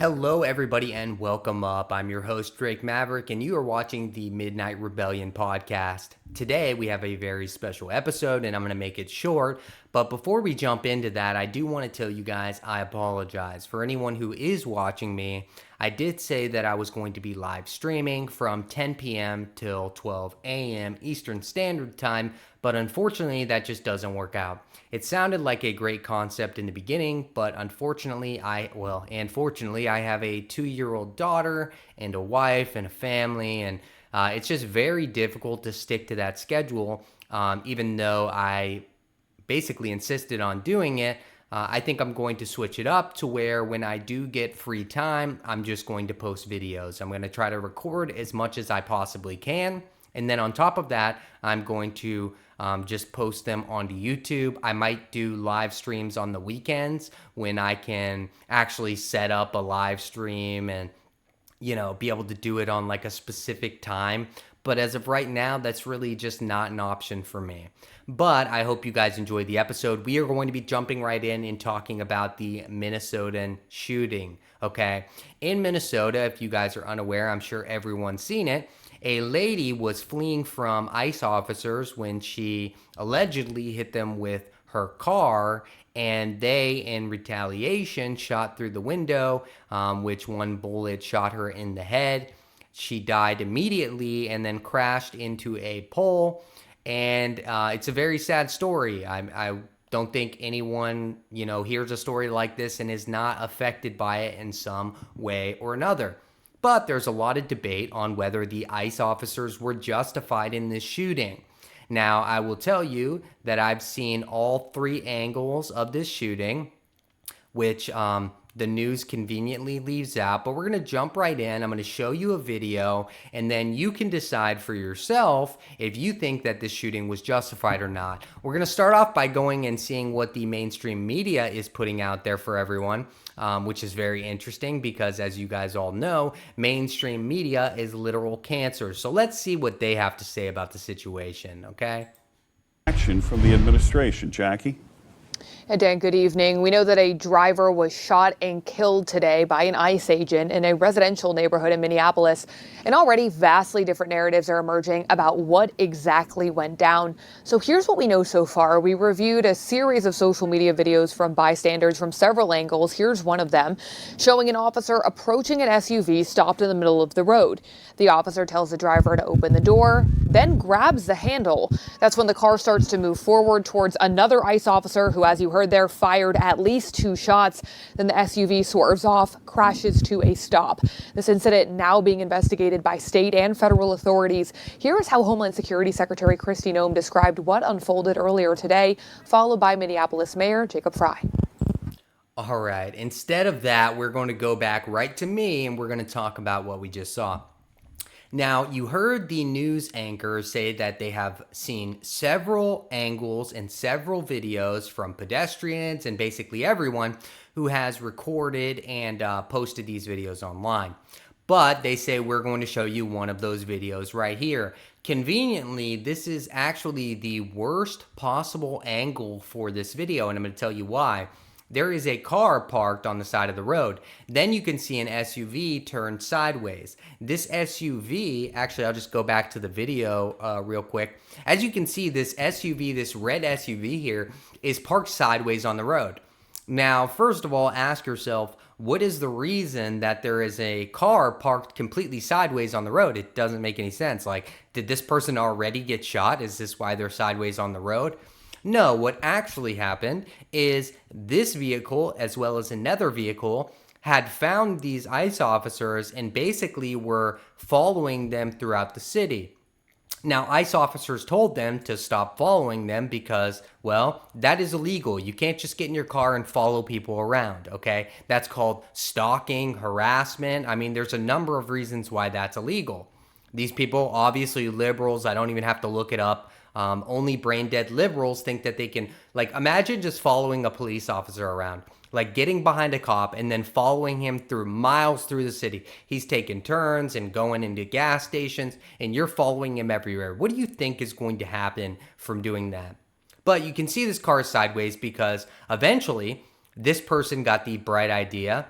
Hello, everybody, and welcome up. I'm your host, Drake Maverick, and you are watching the Midnight Rebellion podcast. Today, we have a very special episode, and I'm going to make it short. But before we jump into that, I do want to tell you guys I apologize. For anyone who is watching me, I did say that I was going to be live streaming from 10 p.m. till 12 a.m. Eastern Standard Time, but unfortunately, that just doesn't work out. It sounded like a great concept in the beginning, but unfortunately, I have a 2-year-old daughter and a wife and a family, and it's just very difficult to stick to that schedule, even though I basically insisted on doing it. I think I'm going to switch it up to where when I do get free time, I'm just going to post videos. I'm going to try to record as much as I possibly can. And then on top of that, I'm going to just post them onto YouTube. I might do live streams on the weekends when I can actually set up a live stream and, be able to do it on like a specific time. But as of right now, that's really just not an option for me. But I hope you guys enjoyed the episode. We are going to be jumping right in and talking about the Minnesotan shooting, okay? In Minnesota, if you guys are unaware, I'm sure everyone's seen it. A lady was fleeing from ICE officers when she allegedly hit them with her car, and they, in retaliation, shot through the window, which one bullet shot her in the head. She died immediately and then crashed into a pole. And it's a very sad story. I don't think anyone, hears a story like this and is not affected by it in some way or another. But there's a lot of debate on whether the ICE officers were justified in this shooting. Now, I will tell you that I've seen all three angles of this shooting, which the news conveniently leaves out, but we're going to jump right in. I'm going to show you a video, and then you can decide for yourself if you think that this shooting was justified or not. We're going to start off by going and seeing what the mainstream media is putting out there for everyone, which is very interesting because, as you guys all know, mainstream media is literal cancer. So let's see what they have to say about the situation, okay? Action from the administration, Jackie. And Dan, good evening. We know that a driver was shot and killed today by an ICE agent in a residential neighborhood in Minneapolis. And already vastly different narratives are emerging about what exactly went down. So here's what we know so far. We reviewed a series of social media videos from bystanders from several angles. Here's one of them showing an officer approaching an SUV stopped in the middle of the road. The officer tells the driver to open the door, then grabs the handle. That's when the car starts to move forward towards another ICE officer who, as you heard there, fired at least 2 shots. Then the SUV swerves off, crashes to a stop. This incident now being investigated by state and federal authorities. Here is how Homeland Security Secretary Kristi Noem described what unfolded earlier today, followed by Minneapolis Mayor Jacob Frey. All right. Instead of that, we're going to go back right to me, and we're going to talk about what we just saw. Now, you heard the news anchors say that they have seen several angles and several videos from pedestrians and basically everyone who has recorded and posted these videos online. But they say we're going to show you one of those videos right here. Conveniently, this is actually the worst possible angle for this video, and I'm going to tell you why. There is a car parked on the side of the road. Then you can see an SUV turned sideways. This SUV, actually, I'll just go back to the video real quick. As you can see, this SUV, this red SUV here, is parked sideways on the road. Now, first of all, ask yourself, what is the reason that there is a car parked completely sideways on the road? It doesn't make any sense. Like, did this person already get shot? Is this why they're sideways on the road? No, what actually happened is this vehicle, as well as another vehicle, had found these ICE officers and basically were following them throughout the city. Now, ICE officers told them to stop following them because, well, that is illegal. You can't just get in your car and follow people around, okay? That's called stalking, harassment. I mean, there's a number of reasons why that's illegal. These people, obviously liberals, I don't even have to look it up. Only brain dead liberals think that they can, like, imagine just following a police officer around, like getting behind a cop and then following him through miles through the city. He's taking turns and going into gas stations and you're following him everywhere. What do you think is going to happen from doing that? But you can see this car sideways because eventually this person got the bright idea,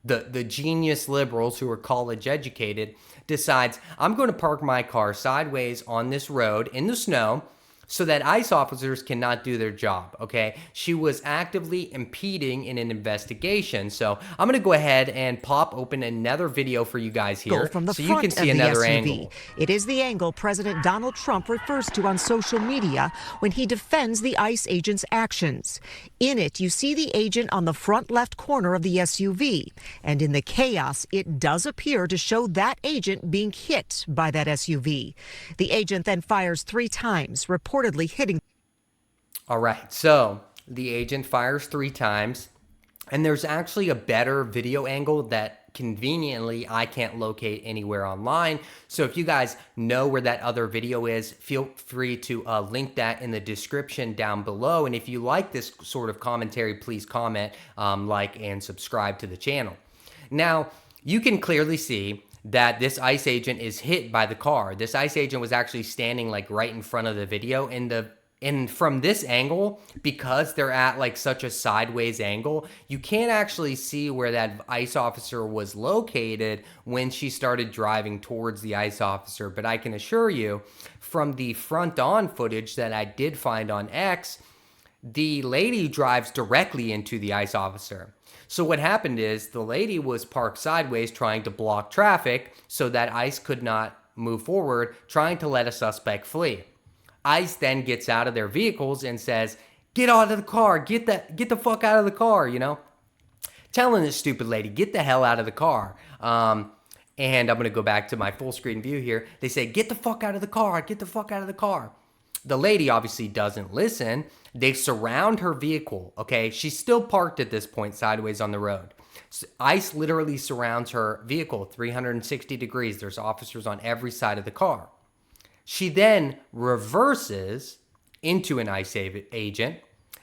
the genius liberals who are college educated decides, I'm going to park my car sideways on this road in the snow so that ICE officers cannot do their job, okay? She was actively impeding in an investigation. So I'm going to go ahead and pop open another video for you guys here From the so you front can see of the another SUV. angle. It is the angle President Donald Trump refers to on social media when he defends the ICE agent's actions. In it, you see the agent on the front left corner of the SUV. And in the chaos, it does appear to show that agent being hit by that SUV. The agent then fires 3 times, reportedly hitting. All right, so the agent fires 3 times, and there's actually a better video angle that conveniently I can't locate anywhere online. So if you guys know where that other video is, feel free to link that in the description down below. And if you like this sort of commentary, please comment, like, and subscribe to the channel. Now, you can clearly see that this ICE agent is hit by the car. This ICE agent was actually standing like right in front of the video, and from this angle, because they're at like such a sideways angle, you can't actually see where that ICE officer was located when she started driving towards the ICE officer. But I can assure you, from the front on footage that I did find on X, the lady drives directly into the ICE officer. So what happened is the lady was parked sideways trying to block traffic so that ICE could not move forward, trying to let a suspect flee. ICE then gets out of their vehicles and says, get out of the car, get the fuck out of the car, you know? Telling this stupid lady, get the hell out of the car. And I'm going to go back to my full screen view here. They say, get the fuck out of the car, get the fuck out of the car. The lady obviously doesn't listen. They surround her vehicle, okay? She's still parked at this point sideways on the road. ICE literally surrounds her vehicle 360 degrees. There's officers on every side of the car. She then reverses into an ICE agent,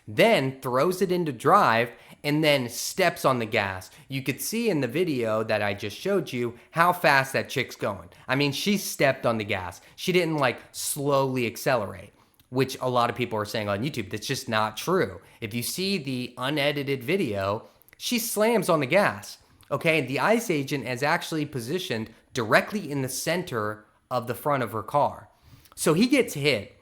then throws it into drive, and then steps on the gas. You could see in the video that I just showed you how fast that chick's going. I mean, she stepped on the gas. She didn't like slowly accelerate, which a lot of people are saying on YouTube. That's just not true. If you see the unedited video, she slams on the gas. Okay, the ICE agent is actually positioned directly in the center of the front of her car. So he gets hit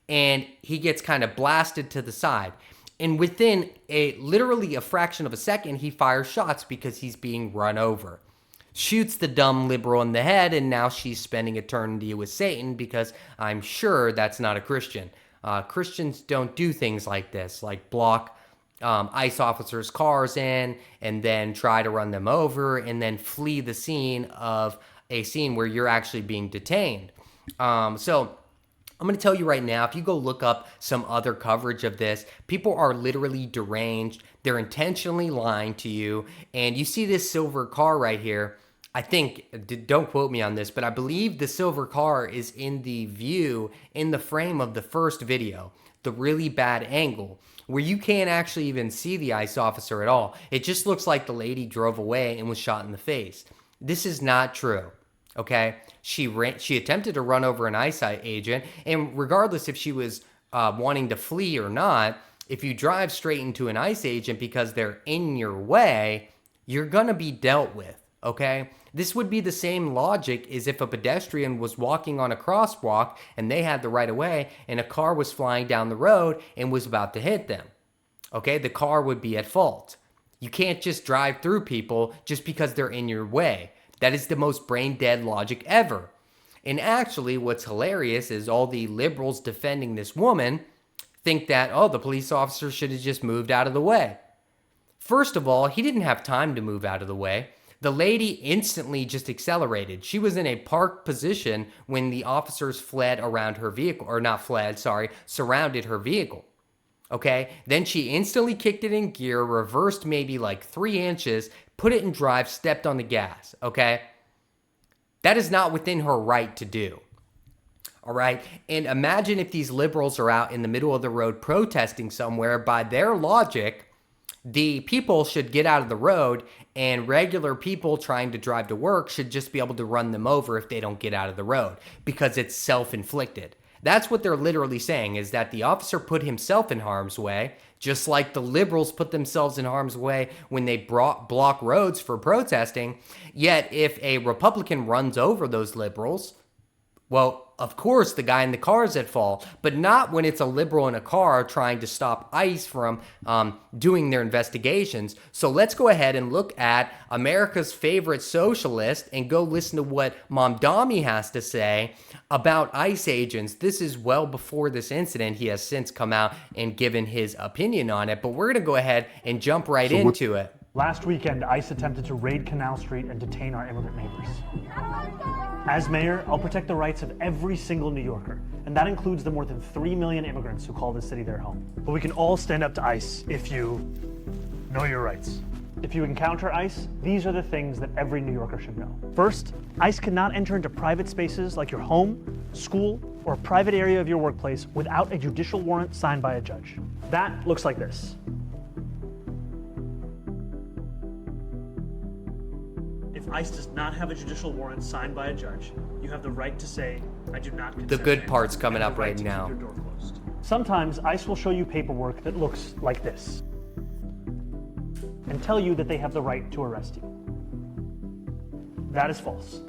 and he gets kind of blasted to the side. And within literally a fraction of a second, he fires shots because he's being run over. Shoots the dumb liberal in the head, and now she's spending eternity with Satan because I'm sure that's not a Christian. Christians don't do things like this, like block ICE officers' cars in and then try to run them over and then flee the scene of a scene where you're actually being detained. So I'm going to tell you right now, if you go look up some other coverage of this, people are literally deranged. They're intentionally lying to you. And you see this silver car right here. I think, don't quote me on this, but I believe the silver car is in the view, in the frame of the first video, the really bad angle, where you can't actually even see the ICE officer at all. It just looks like the lady drove away and was shot in the face. This is not true. Okay, she attempted to run over an ICE agent, and regardless if she was wanting to flee or not, if you drive straight into an ICE agent because they're in your way, you're gonna be dealt with, okay? This would be the same logic as if a pedestrian was walking on a crosswalk and they had the right of way and a car was flying down the road and was about to hit them, okay? The car would be at fault. You can't just drive through people just because they're in your way. That is the most brain-dead logic ever. And actually, what's hilarious is all the liberals defending this woman think that, oh, the police officer should have just moved out of the way. First of all, he didn't have time to move out of the way. The lady instantly just accelerated. She was in a parked position when the officers fled around her vehicle, or not fled, sorry, surrounded her vehicle. Okay, then she instantly kicked it in gear, reversed maybe like 3 inches, put it in drive, stepped on the gas, okay? That is not within her right to do, all right? And imagine if these liberals are out in the middle of the road protesting somewhere. By their logic, the people should get out of the road, and regular people trying to drive to work should just be able to run them over if they don't get out of the road because it's self-inflicted. That's what they're literally saying, is that the officer put himself in harm's way Just like the liberals put themselves in harm's way when they block roads for protesting. Yet if a Republican runs over those liberals, well, of course, the guy in the car is at fault, but not when it's a liberal in a car trying to stop ICE from doing their investigations. So let's go ahead and look at America's favorite socialist and go listen to what Mamdani has to say about ICE agents. This is well before this incident. He has since come out and given his opinion on it, but we're going to go ahead and jump right into it. Last weekend, ICE attempted to raid Canal Street and detain our immigrant neighbors. As mayor, I'll protect the rights of every single New Yorker, and that includes the more than 3 million immigrants who call this city their home. But we can all stand up to ICE if you know your rights. If you encounter ICE, these are the things that every New Yorker should know. First, ICE cannot enter into private spaces like your home, school, or a private area of your workplace without a judicial warrant signed by a judge. That looks like this. If ICE does not have a judicial warrant signed by a judge, you have the right to say, I do not consent. The good part's coming up right now. Keep your door closed. Sometimes ICE will show you paperwork that looks like this and tell you that they have the right to arrest you. That is false.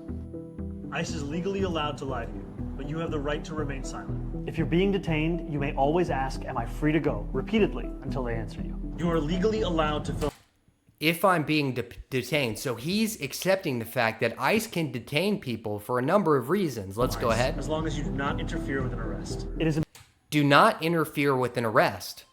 ICE is legally allowed to lie to you, but you have the right to remain silent. If you're being detained, you may always ask, am I free to go? Repeatedly until they answer you. You are legally allowed to film. If I'm being detained. So he's accepting the fact that ICE can detain people for a number of reasons. Let's go ahead. As long as you do not interfere with an arrest. Do not interfere with an arrest.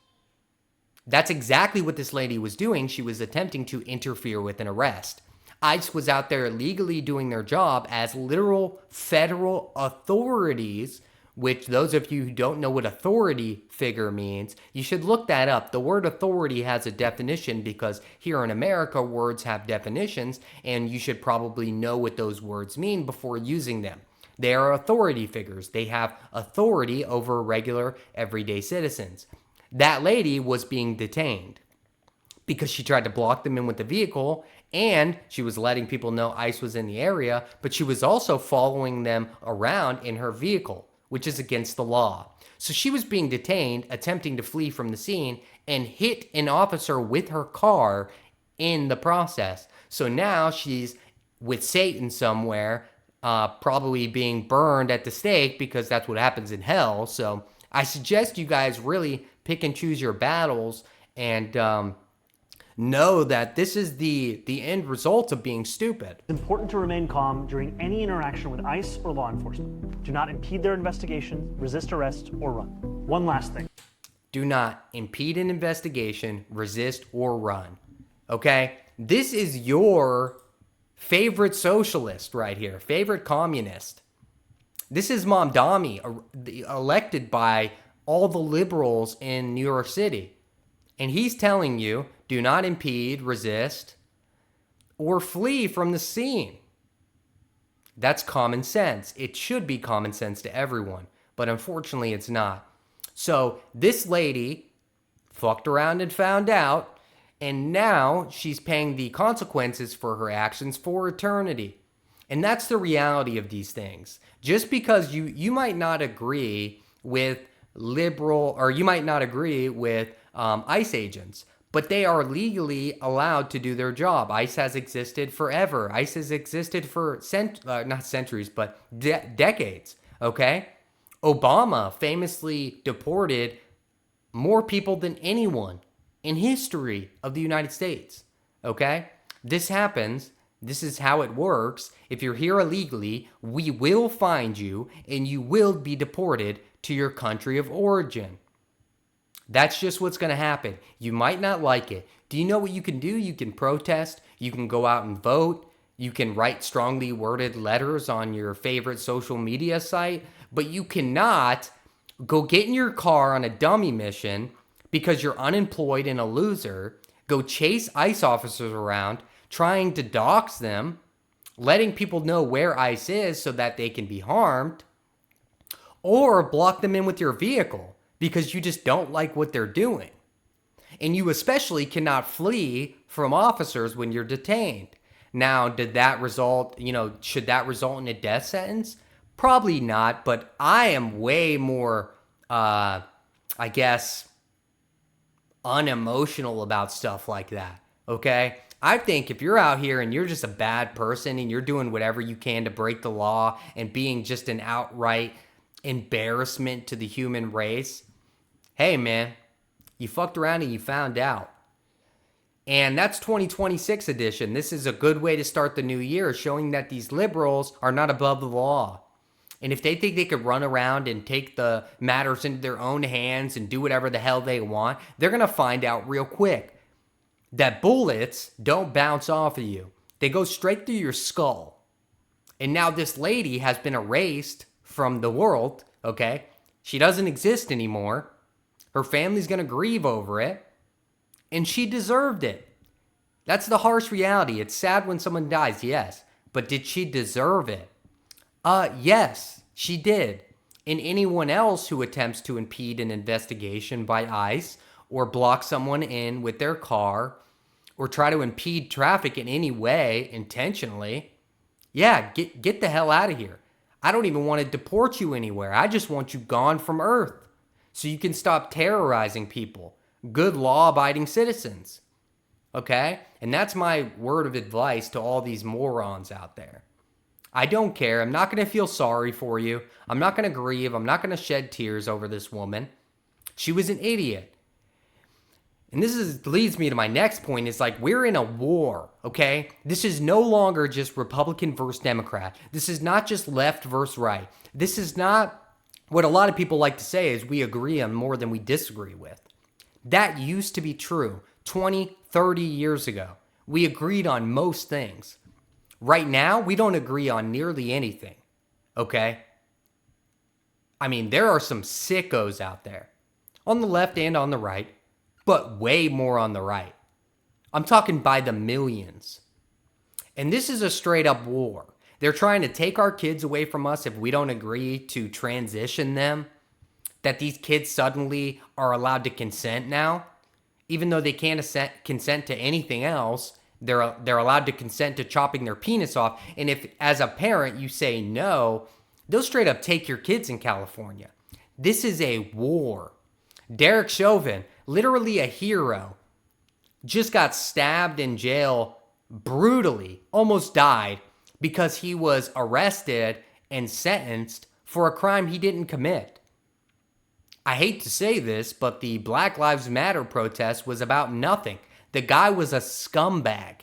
That's exactly what this lady was doing. She was attempting to interfere with an arrest. ICE was out there legally doing their job as literal federal authorities, which those of you who don't know what authority figure means, you should look that up. The word authority has a definition because here in America, words have definitions, and you should probably know what those words mean before using them. They are authority figures. They have authority over regular, everyday citizens. That lady was being detained because she tried to block them in with the vehicle, and she was letting people know ICE was in the area, but she was also following them around in her vehicle, which is against the law. So she was being detained, attempting to flee from the scene, and hit an officer with her car in the process. So now she's with Satan somewhere, probably being burned at the stake because that's what happens in hell. So I suggest you guys really pick and choose your battles and know that this is the end result of being stupid. It's important to remain calm during any interaction with ICE or law enforcement. Do not impede their investigation, resist arrest, or run. One last thing. Do not impede an investigation, resist, or run. Okay? This is your favorite socialist right here, favorite communist. This is Mamdani, elected by all the liberals in New York City. And he's telling you, do not impede, resist, or flee from the scene. That's common sense. It should be common sense to everyone, but unfortunately it's not. So this lady fucked around and found out, and now she's paying the consequences for her actions for eternity. And that's the reality of these things. Just because you might not agree with liberal, or you might not agree with ICE agents, but they are legally allowed to do their job. ICE has existed forever. ICE has existed for not centuries, but decades, okay? Obama famously deported more people than anyone in history of the United States, okay? This happens. This is how it works. If you're here illegally, we will find you and you will be deported to your country of origin. That's just what's going to happen. You might not like it. Do you know what you can do? You can protest. You can go out and vote. You can write strongly worded letters on your favorite social media site. But you cannot go get in your car on a dummy mission because you're unemployed and a loser. Go chase ICE officers around, trying to dox them, letting people know where ICE is so that they can be harmed, or block them in with your vehicle because you just don't like what they're doing. And you especially cannot flee from officers when you're detained. Now, did that result, should that result in a death sentence? Probably not, but I am way more, unemotional about stuff like that, okay? I think if you're out here and you're just a bad person and you're doing whatever you can to break the law and being just an outright embarrassment to the human race, hey man, you fucked around and you found out. And that's 2026 edition. This is a good way to start the new year, showing that these liberals are not above the law. And if they think they could run around and take the matters into their own hands and do whatever the hell they want, they're going to find out real quick that bullets don't bounce off of you. They go straight through your skull. And now this lady has been erased from the world, okay? She doesn't exist anymore. Her family's going to grieve over it. And she deserved it. That's the harsh reality. It's sad when someone dies, yes. But did she deserve it? Yes, she did. And anyone else who attempts to impede an investigation by ICE or block someone in with their car or try to impede traffic in any way intentionally, yeah, get the hell out of here. I don't even want to deport you anywhere. I just want you gone from Earth so you can stop terrorizing people. Good law-abiding citizens, okay? And that's my word of advice to all these morons out there. I don't care. I'm not going to feel sorry for you. I'm not going to grieve. I'm not going to shed tears over this woman. She was an idiot. And leads me to my next point. It's like we're in a war, okay? This is no longer just Republican versus Democrat. This is not just left versus right. This is not what a lot of people like to say is we agree on more than we disagree with. That used to be true 20, 30 years ago. We agreed on most things. Right now, we don't agree on nearly anything, okay? I mean, there are some sickos out there, on the left and on the right, but way more on the right. I'm talking by the millions. And this is a straight up war. They're trying to take our kids away from us if we don't agree to transition them. That these kids suddenly are allowed to consent now, even though they can't consent to anything else. They're allowed to consent to chopping their penis off. And if, as a parent, you say no, they'll straight up take your kids in California. This is a war. Derek Chauvin, literally a hero, just got stabbed in jail brutally, almost died because he was arrested and sentenced for a crime he didn't commit. I hate to say this, but the Black Lives Matter protest was about nothing. The guy was a scumbag.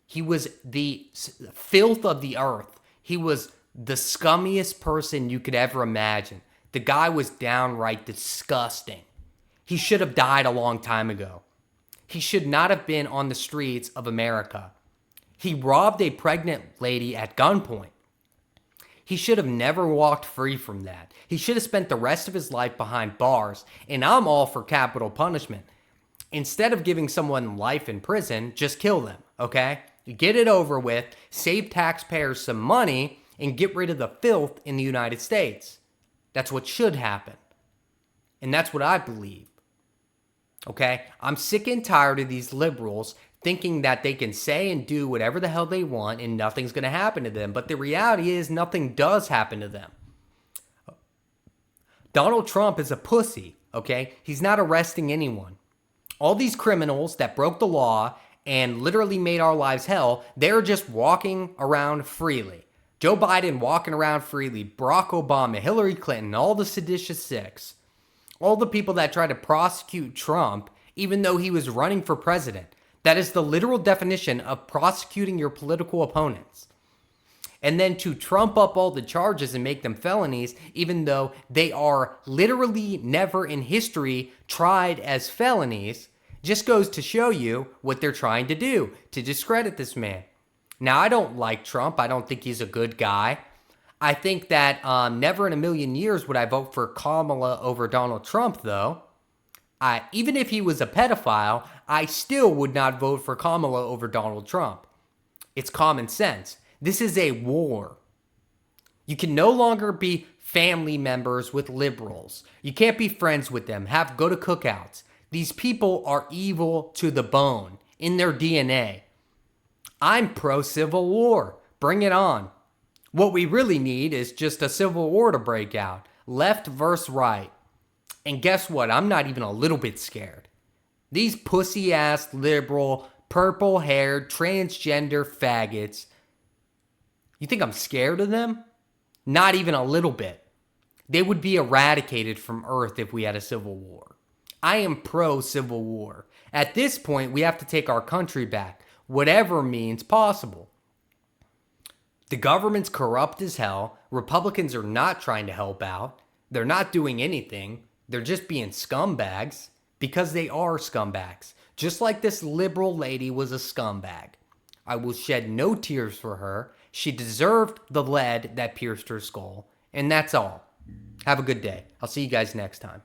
He was the filth of the earth. He was the scummiest person you could ever imagine. The guy was downright disgusting. He should have died a long time ago. He should not have been on the streets of America. He robbed a pregnant lady at gunpoint. He should have never walked free from that. He should have spent the rest of his life behind bars. And I'm all for capital punishment. Instead of giving someone life in prison, just kill them, okay? Get it over with, save taxpayers some money, and get rid of the filth in the United States. That's what should happen. And that's what I believe. Okay? I'm sick and tired of these liberals thinking that they can say and do whatever the hell they want and nothing's going to happen to them. But the reality is nothing does happen to them. Donald Trump is a pussy, okay? He's not arresting anyone. All these criminals that broke the law and literally made our lives hell, they're just walking around freely. Joe Biden walking around freely, Barack Obama, Hillary Clinton, all the seditious six, all the people that try to prosecute Trump, even though he was running for president. That is the literal definition of prosecuting your political opponents. And then to trump up all the charges and make them felonies, even though they are literally never in history tried as felonies, just goes to show you what they're trying to do, to discredit this man. Now, I don't like Trump. I don't think he's a good guy. I think that never in a million years would I vote for Kamala over Donald Trump, though. Even if he was a pedophile, I still would not vote for Kamala over Donald Trump. It's common sense. This is a war. You can no longer be family members with liberals. You can't be friends with them. Go to cookouts. These people are evil to the bone in their DNA. I'm pro-Civil War. Bring it on. What we really need is just a civil war to break out. Left versus right. And guess what? I'm not even a little bit scared. These pussy-ass liberal, purple-haired, transgender faggots. You think I'm scared of them? Not even a little bit. They would be eradicated from Earth if we had a civil war. I am pro-civil war. At this point, we have to take our country back, whatever means possible. The government's corrupt as hell. Republicans are not trying to help out. They're not doing anything. They're just being scumbags because they are scumbags. Just like this liberal lady was a scumbag. I will shed no tears for her. She deserved the lead that pierced her skull. And that's all. Have a good day. I'll see you guys next time.